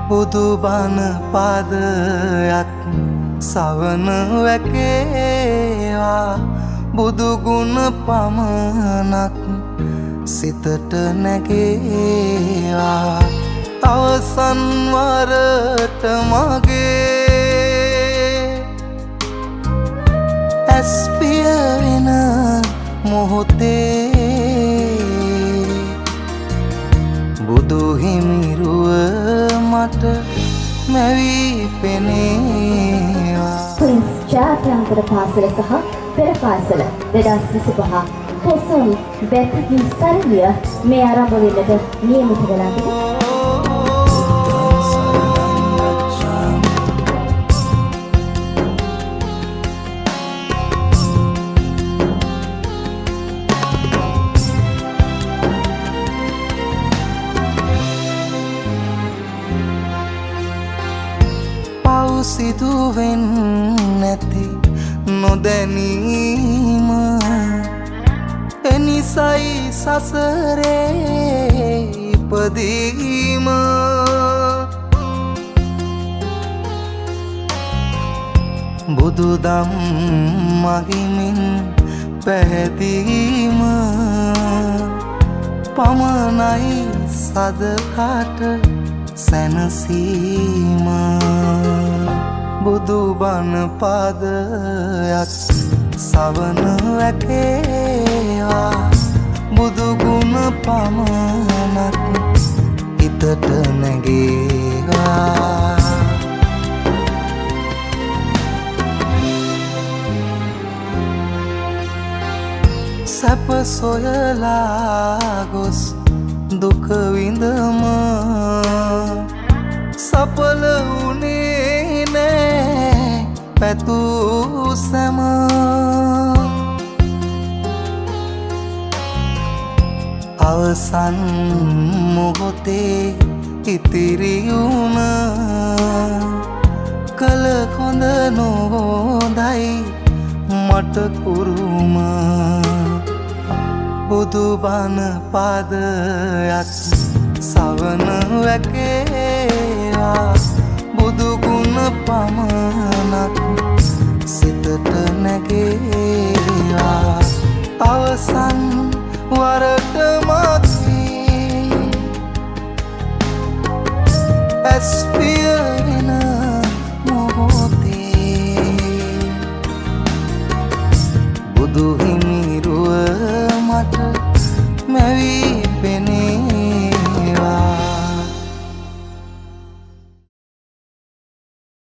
බුදු බණ පාදයක් සවන වැකේවා බුදු ගුණ පමණක් සිතට නැගේවා අවසන් වරට මගේ ඇස් පිය වෙන මොහොතේ බුදු හිමිරුව මට මැවී පෙනේවා. පොලිස් ජාත්‍යන්තර පාසල සහ පෙර පාසල 2025 පොසොන් බැටකින් සරණිය මේ ආරම්භ වෙන්නට නියමිත වෙලා තිබෙනවා. සිදුවෙන් නැති නොදැනීම එනිසයි සසරේ ඉපදීම බුදුදම් මහිමින් පැහැදීම පමණයි සදහට සැනසීම බුදු බණ පාදයක් සවන වැකේවා බුදු ගුණ පමණක් හිතට නැගේවා සැප සොයලා ගොස් දුක විඳම සඵල වුණේ නෑ පැtuu සැම අවසන් මොහොතේ ඉතිරි වුණ කල කොඳ නොහොඳයි මට කුරුම බුදු බණ පාදයක් සවන වැකේවා බුදු ගුණ පමණක් සිතට නැගේවා අවසන් වරට මගේ ඇස් පිය වෙන මොහොතේ බුදු හිමිරුව මට මැවී